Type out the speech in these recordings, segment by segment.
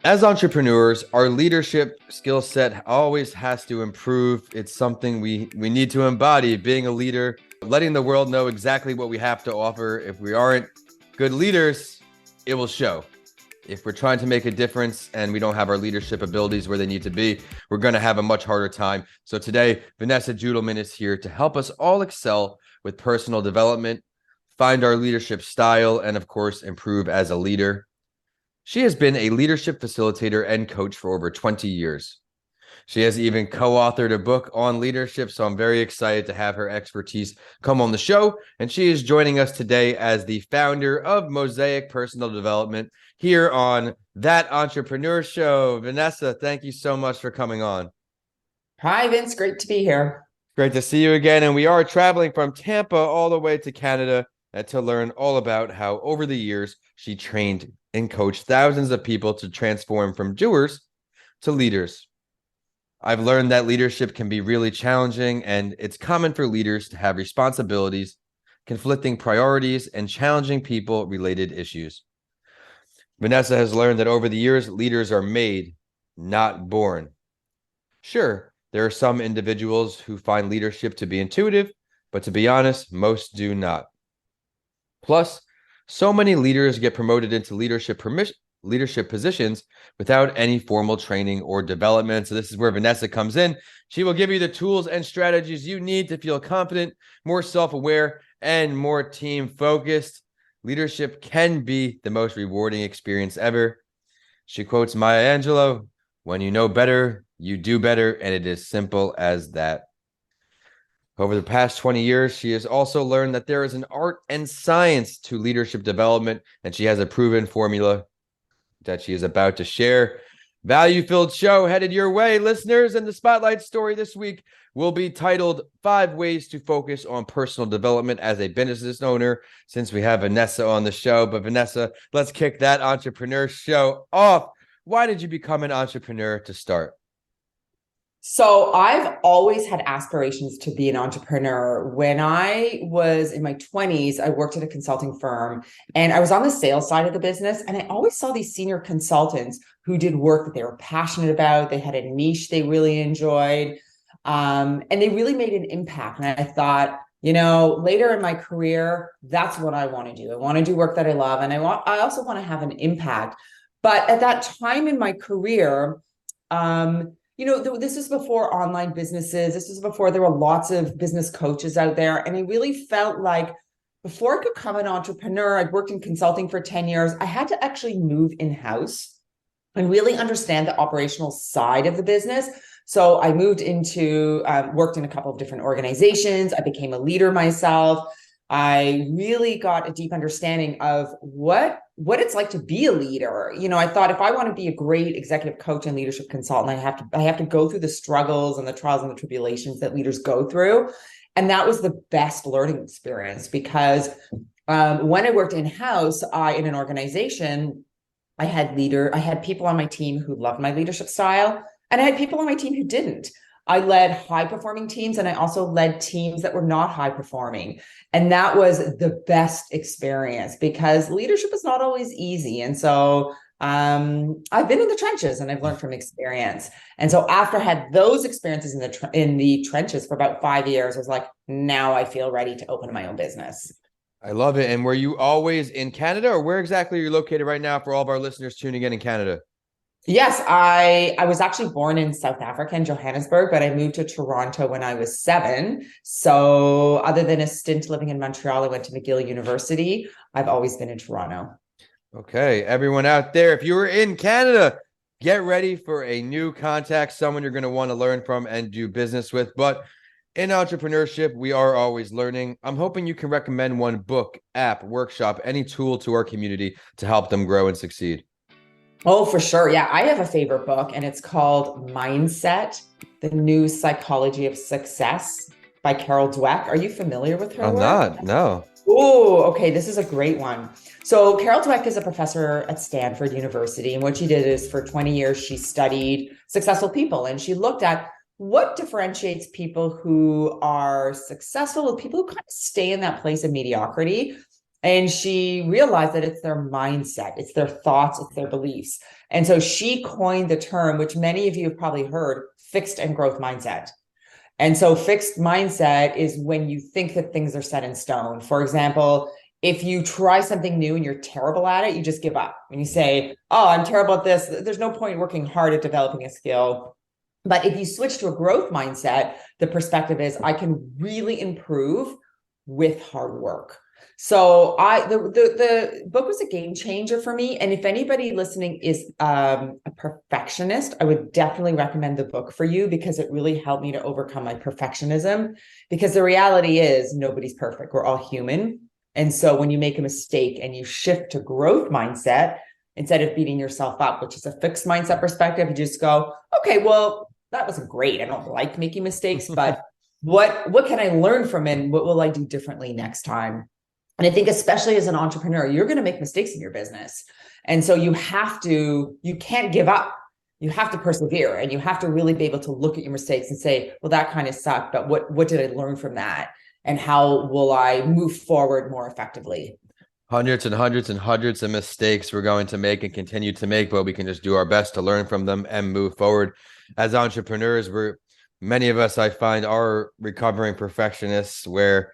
As entrepreneurs, our leadership skill set always has to improve. It's something we need to embody. Being a leader, letting the world know exactly what we have to offer. If we aren't good leaders, it will show. If we're trying to make a difference and we don't have our leadership abilities where they need to be, we're going to have a much harder time. So today, Vanessa Judelman is here to help us all excel with personal development, find our leadership style, and of course, improve as a leader. She has been a leadership facilitator and coach for over 20 years. She has even co-authored a book on leadership, so I'm very excited to have her expertise come on the show. And she is joining us today as the founder of Mosaic Personal Development here on That Entrepreneur Show. Vanessa, thank you so much for coming on. Hi, Vince. Great to be here. Great to see you again. And we are traveling from Tampa all the way to Canada to learn all about how over the years she trained and coached thousands of people to transform from doers to leaders. I've learned that leadership can be really challenging, and it's common for leaders to have responsibilities, conflicting priorities, and challenging people-related issues. Vanessa has learned that over the years, leaders are made, not born. Sure, there are some individuals who find leadership to be intuitive, but to be honest, most do not. Plus, so many leaders get promoted into leadership positions without any formal training or development. So this is where Vanessa comes in. She will give you the tools and strategies you need to feel confident, more self-aware, and more team-focused. Leadership can be the most rewarding experience ever. She quotes Maya Angelou, "When you know better, you do better," and it is simple as that. Over the past 20 years, she has also learned that there is an art and science to leadership development, and she has a proven formula that she is about to share. Value-filled show headed your way, listeners, and the spotlight story this week will be titled 5 Ways to Focus on Personal Development as a Business Owner, since we have Vanessa on the show. But Vanessa, let's kick that entrepreneur show off. Why did you become an entrepreneur to start? So I've always had aspirations to be an entrepreneur. When I was in my 20s, I worked at a consulting firm and I was on the sales side of the business. And I always saw these senior consultants who did work that they were passionate about. They had a niche they really enjoyed. And they really made an impact. And I thought, later in my career, that's what I want to do. I want to do work that I love. And I also want to have an impact. But at that time in my career, this was before online businesses. This was before there were lots of business coaches out there. And I really felt like before I could become an entrepreneur, I'd worked in consulting for 10 years. I had to actually move in-house and really understand the operational side of the business. So I moved into, worked in a couple of different organizations. I became a leader myself. I really got a deep understanding of what it's like to be a leader. I thought if I want to be a great executive coach and leadership consultant, I have to go through the struggles and the trials and the tribulations that leaders go through. And that was the best learning experience because when I worked in-house in an organization, I had people on my team who loved my leadership style, and I had people on my team who didn't. I led high-performing teams, and I also led teams that were not high-performing. And that was the best experience because leadership is not always easy. And so I've been in the trenches and I've learned from experience. And so after I had those experiences in the trenches for about 5 years, I was like, now I feel ready to open my own business. I love it. And were you always in Canada, or where exactly are you located right now for all of our listeners tuning in Canada? Yes, I was actually born in South Africa, in Johannesburg, but I moved to Toronto when I was 7. So other than a stint living in Montreal, I went to McGill University. I've always been in Toronto. Okay, everyone out there, if you were in Canada, get ready for a new contact, someone you're going to want to learn from and do business with. But in entrepreneurship, we are always learning. I'm hoping you can recommend one book, app, workshop, any tool to our community to help them grow and succeed. Oh, for sure. Yeah, I have a favorite book and it's called Mindset, The New Psychology of Success by Carol Dweck. Are you familiar with her I'm work? not, no. Oh, okay. This is a great one. So Carol Dweck is a professor at Stanford University. And what she did is for 20 years, she studied successful people and she looked at what differentiates people who are successful with people who kind of stay in that place of mediocrity. And she realized that it's their mindset, it's their thoughts, it's their beliefs. And so she coined the term, which many of you have probably heard, fixed and growth mindset. And so fixed mindset is when you think that things are set in stone. For example, if you try something new and you're terrible at it, you just give up and you say, oh, I'm terrible at this. There's no point working hard at developing a skill. But if you switch to a growth mindset, the perspective is I can really improve with hard work. So the book was a game changer for me. And if anybody listening is a perfectionist, I would definitely recommend the book for you because it really helped me to overcome my perfectionism. Because the reality is nobody's perfect. We're all human. And so when you make a mistake and you shift to growth mindset, instead of beating yourself up, which is a fixed mindset perspective, you just go, okay, well, that wasn't great. I don't like making mistakes, but what can I learn from it? And what will I do differently next time? And I think especially as an entrepreneur, you're going to make mistakes in your business. And so you can't give up. You have to persevere and you have to really be able to look at your mistakes and say, well, that kind of sucked, but what did I learn from that? And how will I move forward more effectively? Hundreds and hundreds and hundreds of mistakes we're going to make and continue to make, but we can just do our best to learn from them and move forward. As entrepreneurs, many of us, I find, are recovering perfectionists where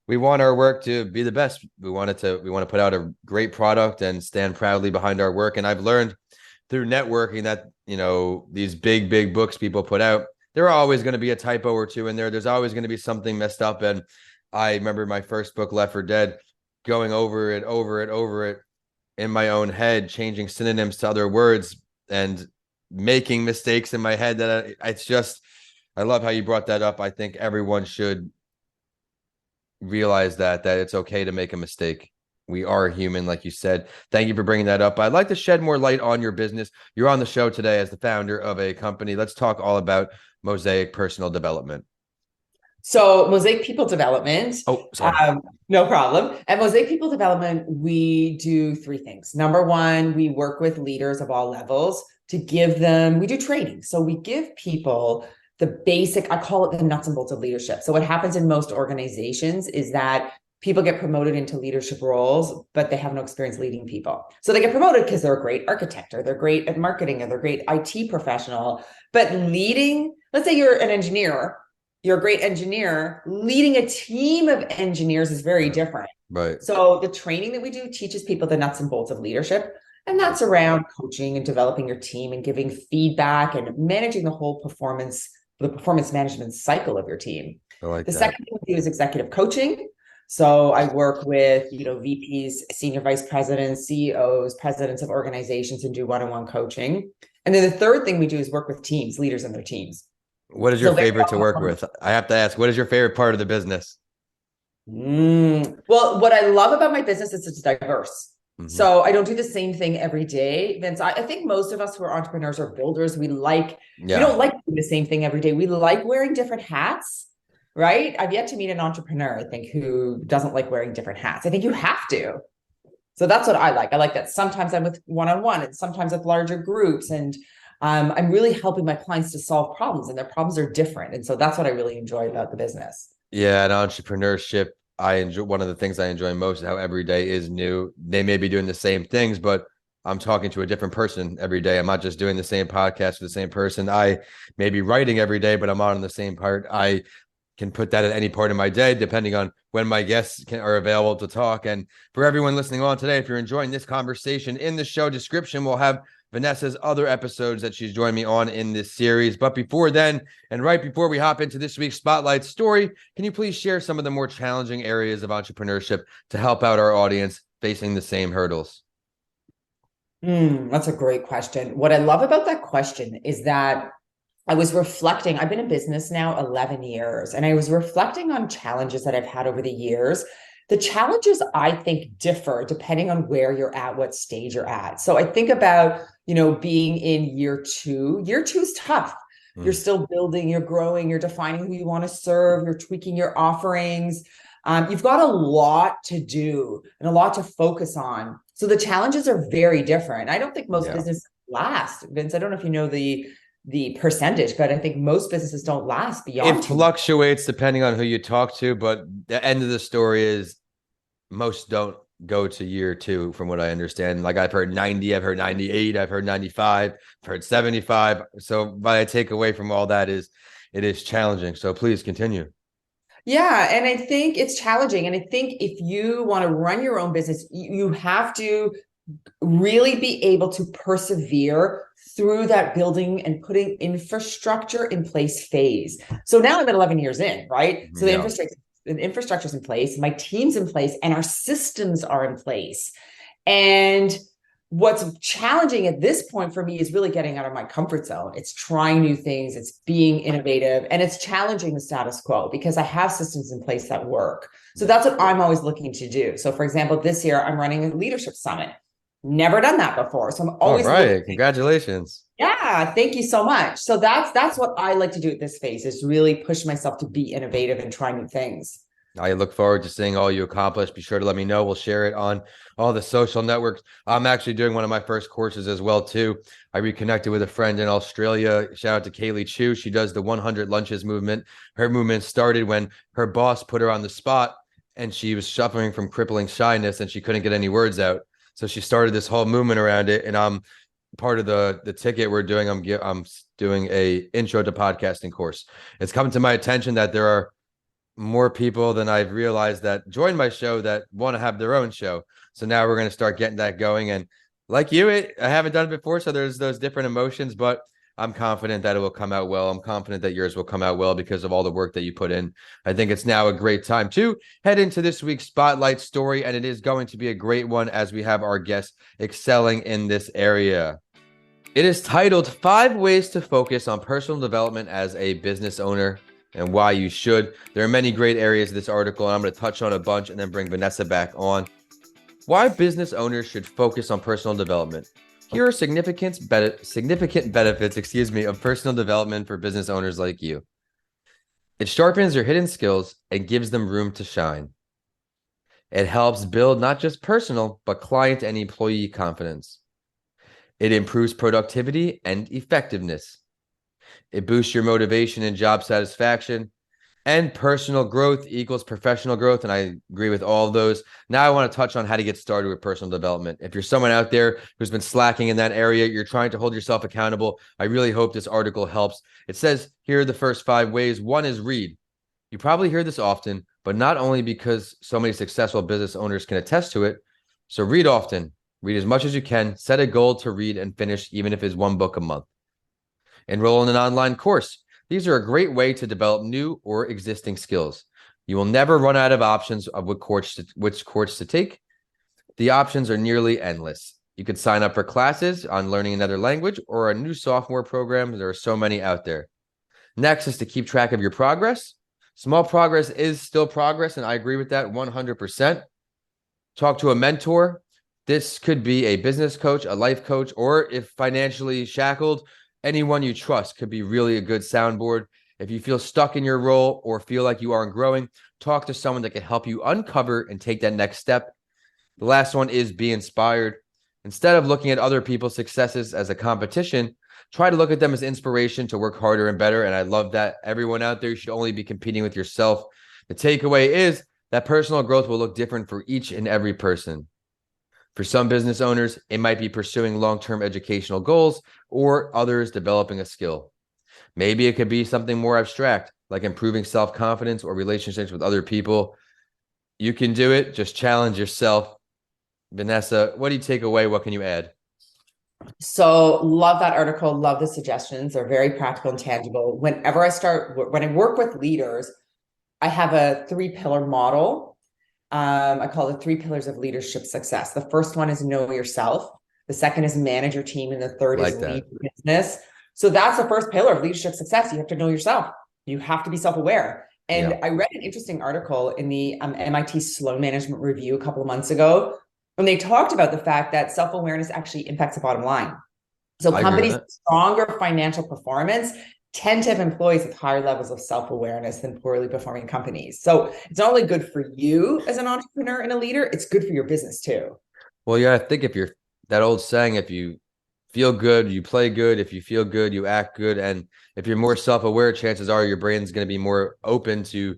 we want our work to be the best. We want to put out a great product and stand proudly behind our work. And I've learned through networking that, these big books people put out, there are always going to be a typo or two in there. There's always going to be something messed up. And I remember my first book, Left for Dead, going over it in my own head, changing synonyms to other words and making mistakes in my head I love how you brought that up. I think everyone should realize that it's okay to make a mistake. We are human, like you said. Thank you for bringing that up. I'd like to shed more light on your business. You're on the show today as the founder of a company. Let's talk all about Mosaic Personal Development. So Mosaic People Development. Oh, sorry. No problem. At Mosaic People Development, we do three things. Number one, we work with leaders of all levels we do training. So we give people the basic, I call it the nuts and bolts of leadership. So what happens in most organizations is that people get promoted into leadership roles, but they have no experience leading people. So they get promoted because they're a great architect or they're great at marketing or they're a great IT professional. But leading, let's say you're an engineer, you're a great engineer, leading a team of engineers is very different. Right. So the training that we do teaches people the nuts and bolts of leadership. And that's around coaching and developing your team and giving feedback and managing the whole performance management cycle of your team. The second thing we do is executive coaching. So I work with, VPs, senior vice presidents, CEOs, presidents of organizations, and do one-on-one coaching. And then the third thing we do is work with teams, leaders and their teams. What is your favorite to work with? I have to ask, what is your favorite part of the business? Well, what I love about my business is it's diverse. Mm-hmm. So I don't do the same thing every day, Vince. I think most of us who are entrepreneurs or builders, we don't like doing the same thing every day. We like wearing different hats, right? I've yet to meet an entrepreneur, I think, who doesn't like wearing different hats. I think you have to. So that's what I like. I like that sometimes I'm with one-on-one and sometimes with larger groups. And I'm really helping my clients to solve problems, and their problems are different. And so that's what I really enjoy about the business. Yeah, and entrepreneurship, one of the things I enjoy most is how every day is new. They may be doing the same things, but I'm talking to a different person every day. I'm not just doing the same podcast with the same person. I may be writing every day, but I'm on the same part. I can put that at any part of my day, depending on when my guests are available to talk. And for everyone listening on today, if you're enjoying this conversation, in the show description, we'll have Vanessa's other episodes that she's joined me on in this series. But before then, and right before we hop into this week's Spotlight story, can you please share some of the more challenging areas of entrepreneurship to help out our audience facing the same hurdles? That's a great question. What I love about that question is that I was reflecting. I've been in business now 11 years, and I was reflecting on challenges that I've had over the years. The challenges, I think, differ depending on where you're at, what stage you're at. So I think about, being in year two. Year two is tough. You're still building, you're growing, you're defining who you want to serve, you're tweaking your offerings. You've got a lot to do and a lot to focus on. So the challenges are very different. I don't think most businesses last. Vince, I don't know if you know the percentage, but I think most businesses don't last beyond. It fluctuates depending on who you talk to, but the end of the story is most don't go to year two, from what I understand. Like I've heard 90, I've heard 98, I've heard 95, I've heard 75. So what I take away from all that is it is challenging. So please continue. Yeah, and I think it's challenging. And I think if you want to run your own business, you have to really be able to persevere through that building and putting infrastructure in place phase. So now I'm at 11 years in, right? So Yeah. the infrastructure's in place, my team's in place, and our systems are in place. And what's challenging at this point for me is really getting out of my comfort zone. It's trying new things, it's being innovative, and it's challenging the status quo because I have systems in place that work. So that's what I'm always looking to do. So for example, this year I'm running a leadership summit. Never done that before. So I'm All always right. looking. Congratulations. Yeah, thank you so much. So that's what I like to do at this phase, is really push myself to be innovative and try new things. I look forward to seeing all you accomplish. Be sure to let me know. We'll share it on all the social networks. I'm actually doing one of my first courses as well, too. I reconnected with a friend in Australia. Shout out to Kaylee Chu. She does the 100 lunches movement. Her movement started when her boss put her on the spot and she was suffering from crippling shyness and she couldn't get any words out. So she started this whole movement around it. And I'm part of the ticket we're doing. I'm doing a intro to podcasting course. It's come to my attention that there are more people than I've realized that join my show that want to have their own show. So now we're going to start getting that going. And like you, I haven't done it before. So there's those different emotions, but I'm confident that it will come out well. I'm confident that yours will come out well because of all the work that you put in. I think it's now a great time to head into this week's spotlight story. And it is going to be a great one as we have our guest excelling in this area. It is titled 5 Ways to Focus on Personal Development as a Business Owner and Why You Should. There are many great areas of this article, and I'm going to touch on a bunch and then bring Vanessa back on. Why business owners should focus on personal development. Here are significant benefits, of personal development for business owners like you. It sharpens your hidden skills and gives them room to shine. It helps build not just personal, but client and employee confidence. It improves productivity and effectiveness. It boosts your motivation and job satisfaction. And personal growth equals professional growth. And I agree with all of those. Now I want to touch on how to get started with personal development. If you're someone out there who's been slacking in that area, you're trying to hold yourself accountable, I really hope this article helps. It says here are the first 5 ways. One is read. You probably hear this often, but not only because so many successful business owners can attest to it. So read often. Read as much as you can. Set a goal to read and finish, even if it's 1 book a month. Enroll in an online course. These are a great way to develop new or existing skills. You will never run out of options of which course to take. The options are nearly endless. You could sign up for classes on learning another language or a new software program. There are so many out there. Next is to keep track of your progress. Small progress is still progress, and I agree with that 100%. Talk to a mentor. This could be a business coach, a life coach, or if financially shackled, anyone you trust could be really a good soundboard. If you feel stuck in your role or feel like you aren't growing, talk to someone that can help you uncover and take that next step. The last one is be inspired. Instead of looking at other people's successes as a competition, try to look at them as inspiration to work harder and better. And I love that. Everyone out there should only be competing with yourself. The takeaway is that personal growth will look different for each and every person. For some business owners, it might be pursuing long-term educational goals, or others developing a skill. Maybe it could be something more abstract, like improving self-confidence or relationships with other people. You can do it. Just challenge yourself. Vanessa, what do you take away? What can you add? So love that article. Love the suggestions. They're very practical and tangible. When I work with leaders, I have a 3-pillar model. I call it 3 pillars of leadership success. The first one is know yourself. The second is manage your team. And the third is lead your business. So that's the first pillar of leadership success. You have to know yourself. You have to be self-aware. And I read an interesting article in the MIT Sloan Management Review a couple of months ago, when they talked about the fact that self-awareness actually impacts the bottom line. So companies with stronger financial performance tend to have employees with higher levels of self-awareness than poorly performing companies. So it's not only good for you as an entrepreneur and a leader, it's good for your business too. Well, yeah, I think if you're that old saying, if you feel good, you play good. If you feel good, you act good. And if you're more self-aware, chances are your brain's going to be more open to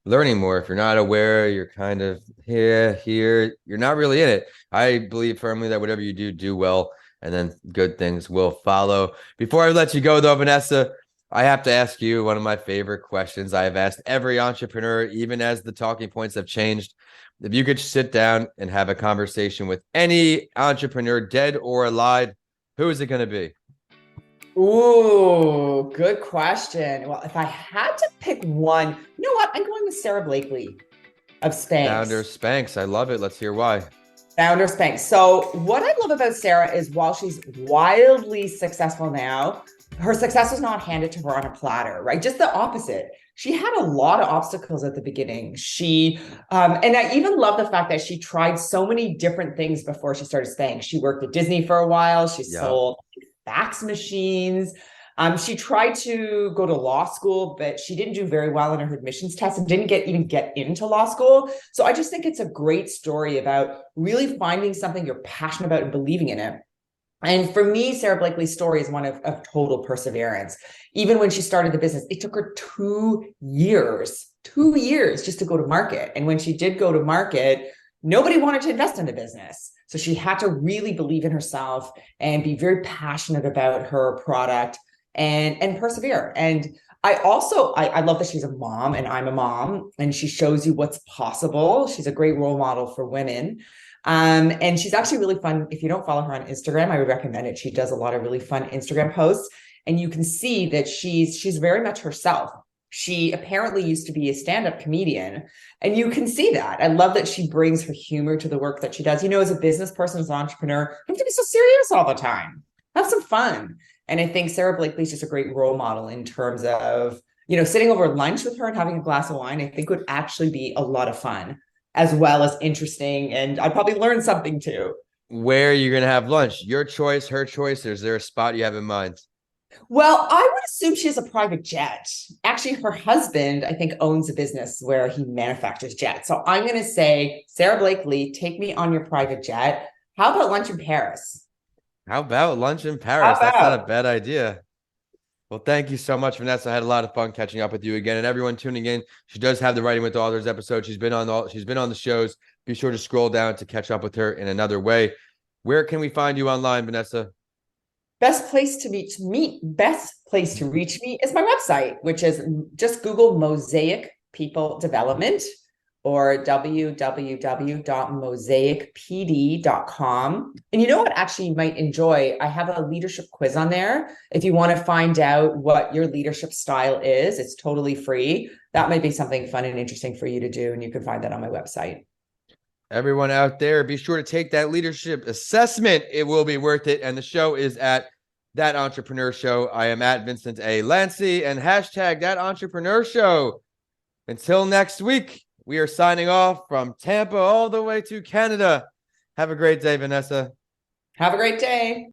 learning more. If you're not aware, you're kind of here, you're not really in it. I believe firmly that whatever you do, do well, and then good things will follow. Before I let you go, though, Vanessa, I have to ask you one of my favorite questions. I have asked every entrepreneur, even as the talking points have changed. If you could sit down and have a conversation with any entrepreneur, dead or alive, who is it going to be? Ooh, good question. Well, if I had to pick one, you know what? I'm going with Sarah Blakely of Founder Spanx. Spanx. I love it. Let's hear why. Founder Spanx. So, what I love about Sarah is while she's wildly successful now, her success was not handed to her on a platter, right? Just the opposite. She had a lot of obstacles at the beginning. And I even love the fact that she tried so many different things before she started Spanx. She worked at Disney for a while. She Yeah. sold fax machines. She tried to go to law school, but she didn't do very well in her admissions test and didn't even get into law school. So I just think it's a great story about really finding something you're passionate about and believing in it. And for me, Sarah Blakely's story is one of total perseverance. Even when she started the business, it took her 2 years just to go to market. And when she did go to market, nobody wanted to invest in the business. So she had to really believe in herself and be very passionate about her product and persevere. And I love that she's a mom and I'm a mom, and she shows you what's possible. She's a great role model for women. And she's actually really fun. If you don't follow her on Instagram, I would recommend it. She does a lot of really fun Instagram posts, and you can see that she's very much herself. She apparently used to be a stand-up comedian, and you can see that. I love that she brings her humor to the work that she does. You know, as a business person, as an entrepreneur, you don't have to be so serious all the time. Have some fun. And I think Sarah Blakely is just a great role model in terms of, sitting over lunch with her and having a glass of wine, I think would actually be a lot of fun as well as interesting. And I'd probably learn something too. Where are you going to have lunch? Your choice, her choice. Or is there a spot you have in mind? Well, I would assume she has a private jet. Actually, her husband, I think, owns a business where he manufactures jets. So I'm going to say, Sarah Blakely, take me on your private jet. How about lunch in Paris? How about lunch in How Paris? That's not a about? bad idea. Well, thank you so much, Vanessa. I had a lot of fun catching up with you again. And everyone tuning in, she does have the Writing with Authors episode. She's been on the shows. Be sure to scroll down to catch up with her in another way. Where can we find you online, Vanessa? Best place to reach me is my website, which is just Google Mosaic People Development or www.mosaicpd.com. And you know what actually you might enjoy? I have a leadership quiz on there. If you want to find out what your leadership style is, it's totally free. That might be something fun and interesting for you to do. And you can find that on my website. Everyone out there, be sure to take that leadership assessment. It will be worth it. And the show is at That Entrepreneur Show. I am at Vincent A. Lancy and hashtag That Entrepreneur Show. Until next week, we are signing off from Tampa all the way to Canada. Have a great day, Vanessa. Have a great day.